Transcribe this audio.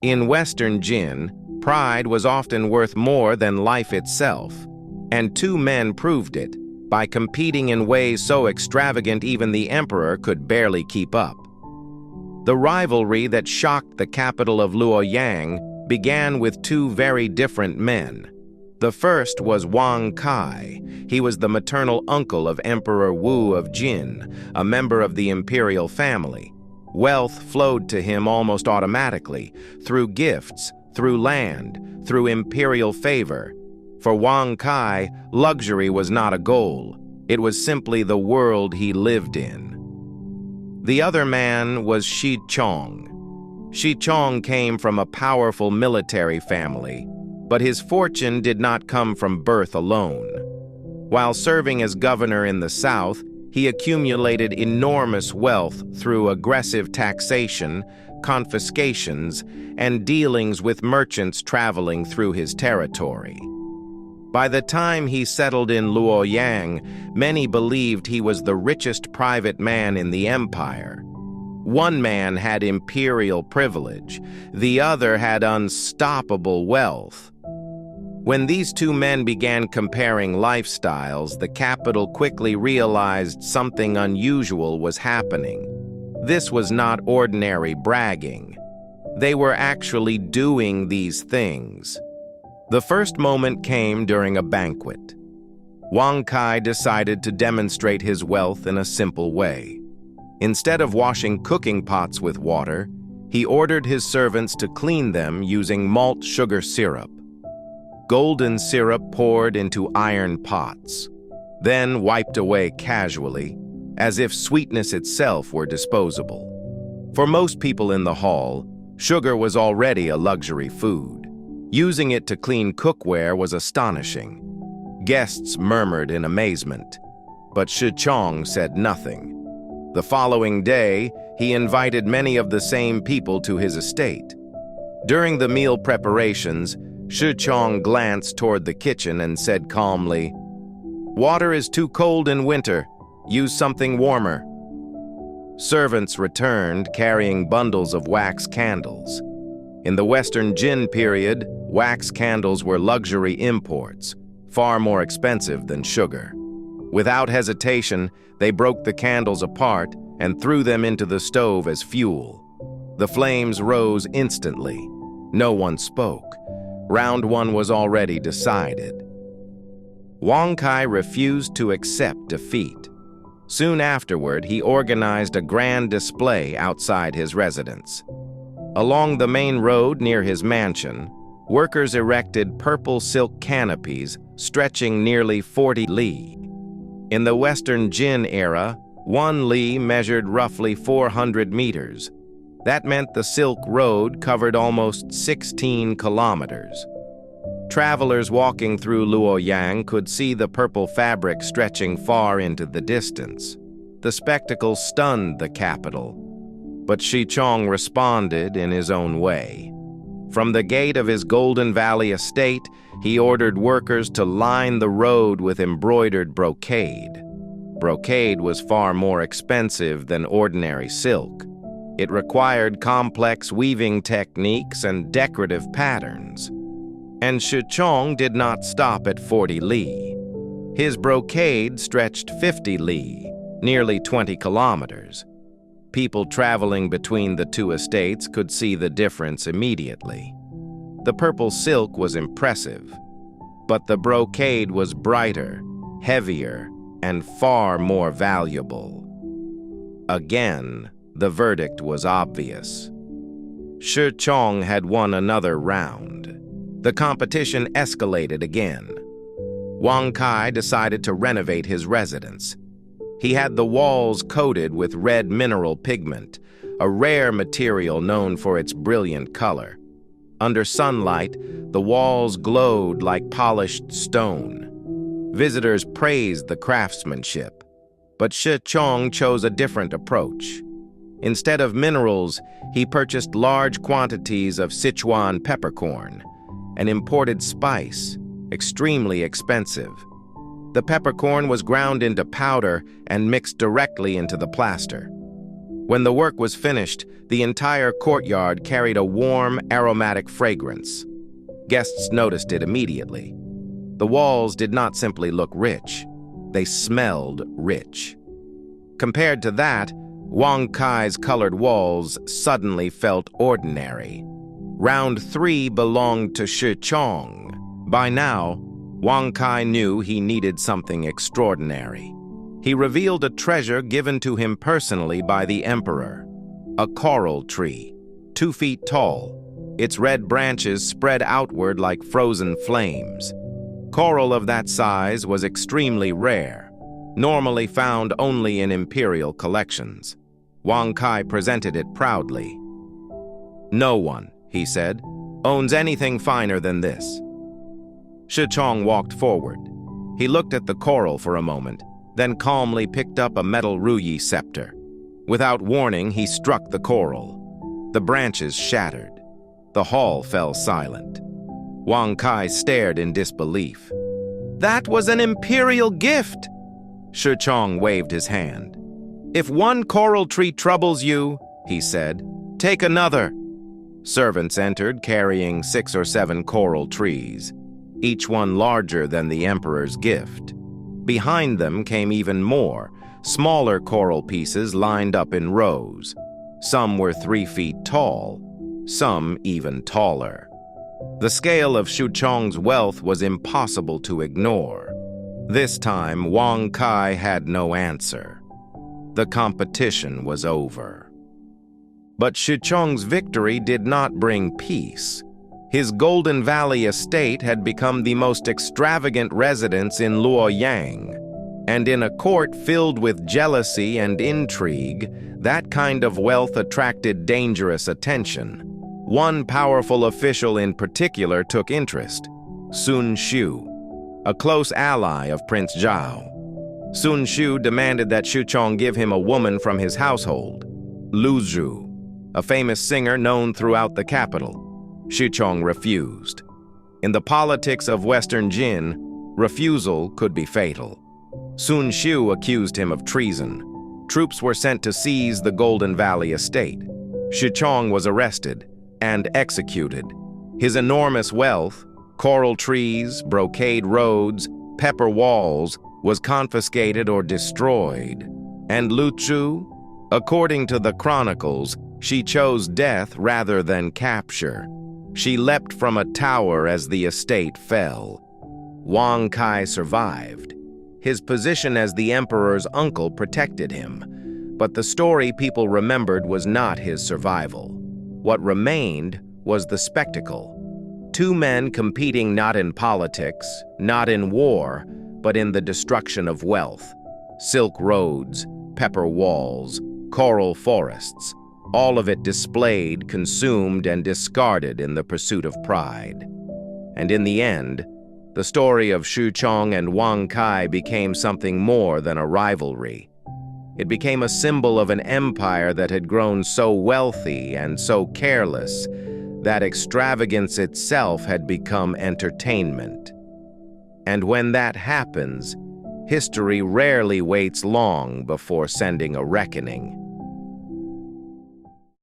In Western Jin, pride was often worth more than life itself, and two men proved it by competing in ways so extravagant even the emperor could barely keep up. The rivalry that shocked the capital of Luoyang began with two very different men. The first was Wang Kai. He was the maternal uncle of Emperor Wu of Jin, a member of the imperial family. Wealth flowed to him almost automatically, through gifts, through land, through imperial favor. For Wang Kai, luxury was not a goal. It was simply the world he lived in. The other man was Shi Chong. Shi Chong came from a powerful military family, but his fortune did not come from birth alone. While serving as governor in the south, he accumulated enormous wealth through aggressive taxation, confiscations, and dealings with merchants traveling through his territory. By the time he settled in Luoyang, many believed he was the richest private man in the empire. One man had imperial privilege, the other had unstoppable wealth. When these two men began comparing lifestyles, the capital quickly realized something unusual was happening. This was not ordinary bragging. They were actually doing these things. The first moment came during a banquet. Wang Kai decided to demonstrate his wealth in a simple way. Instead of washing cooking pots with water, he ordered his servants to clean them using malt sugar syrup. Golden syrup poured into iron pots, then wiped away casually, as if sweetness itself were disposable. For most people in the hall, sugar was already a luxury food. Using it to clean cookware was astonishing. Guests murmured in amazement, but Shi Chong said nothing. The following day, he invited many of the same people to his estate. During the meal preparations, Shi Chong glanced toward the kitchen and said calmly, "Water is too cold in winter. Use something warmer." Servants returned carrying bundles of wax candles. In the Western Jin period, wax candles were luxury imports, far more expensive than sugar. Without hesitation, they broke the candles apart and threw them into the stove as fuel. The flames rose instantly. No one spoke. Round one was already decided. Wang Kai refused to accept defeat. Soon afterward, he organized a grand display outside his residence. Along the main road near his mansion, workers erected purple silk canopies stretching nearly 40 li. In the Western Jin era, 1 li measured roughly 400 meters. That meant the Silk Road covered almost 16 kilometers. Travelers walking through Luoyang could see the purple fabric stretching far into the distance. The spectacle stunned the capital, but Shi Chong responded in his own way. From the gate of his Golden Valley estate, he ordered workers to line the road with embroidered brocade. Brocade was far more expensive than ordinary silk. It required complex weaving techniques and decorative patterns. And Shi Chong did not stop at 40 li. His brocade stretched 50 li, nearly 20 kilometers. People traveling between the two estates could see the difference immediately. The purple silk was impressive, but the brocade was brighter, heavier, and far more valuable. Again, the verdict was obvious. Shi Chong had won another round. The competition escalated again. Wang Kai decided to renovate his residence. He had the walls coated with red mineral pigment, a rare material known for its brilliant color. Under sunlight, the walls glowed like polished stone. Visitors praised the craftsmanship, but Shi Chong chose a different approach. Instead of minerals, he purchased large quantities of Sichuan peppercorn, an imported spice, extremely expensive. The peppercorn was ground into powder and mixed directly into the plaster. When the work was finished, the entire courtyard carried a warm, aromatic fragrance. Guests noticed it immediately. The walls did not simply look rich, they smelled rich. Compared to that, Wang Kai's colored walls suddenly felt ordinary. Round 3 belonged to Shi Chong. By now, Wang Kai knew he needed something extraordinary. He revealed a treasure given to him personally by the emperor. A coral tree, 2 feet tall. Its red branches spread outward like frozen flames. Coral of that size was extremely rare, normally found only in imperial collections. Wang Kai presented it proudly. "No one," he said, "owns anything finer than this." Shi Chong walked forward. He looked at the coral for a moment, then calmly picked up a metal ruyi scepter. Without warning, he struck the coral. The branches shattered. The hall fell silent. Wang Kai stared in disbelief. "That was an imperial gift!" Shi Chong waved his hand. "If one coral tree troubles you," he said, "take another." Servants entered carrying 6 or 7 coral trees, each one larger than the emperor's gift. Behind them came even more, smaller coral pieces lined up in rows. Some were 3 feet tall, some even taller. The scale of Shi Chong's wealth was impossible to ignore. This time, Wang Kai had no answer. The competition was over. But Shi Chong's victory did not bring peace. His Golden Valley estate had become the most extravagant residence in Luoyang, and in a court filled with jealousy and intrigue, that kind of wealth attracted dangerous attention. One powerful official in particular took interest: Sun Xiu, a close ally of Prince Zhao. Sun Xiu demanded that Shi Chong give him a woman from his household, Lu Zhu, a famous singer known throughout the capital. Shi Chong refused. In the politics of Western Jin, refusal could be fatal. Sun Xiu accused him of treason. Troops were sent to seize the Golden Valley estate. Shi Chong was arrested and executed. His enormous wealth, coral trees, brocade roads, pepper walls, was confiscated or destroyed. And Lu Zhu? According to the chronicles, she chose death rather than capture. She leapt from a tower as the estate fell. Wang Kai survived. His position as the emperor's uncle protected him, but the story people remembered was not his survival. What remained was the spectacle. 2 men competing not in politics, not in war, but in the destruction of wealth. Silk roads, pepper walls, coral forests, all of it displayed, consumed, and discarded in the pursuit of pride. And in the end, the story of Shi Chong and Wang Kai became something more than a rivalry. It became a symbol of an empire that had grown so wealthy and so careless that extravagance itself had become entertainment. And when that happens, history rarely waits long before sending a reckoning.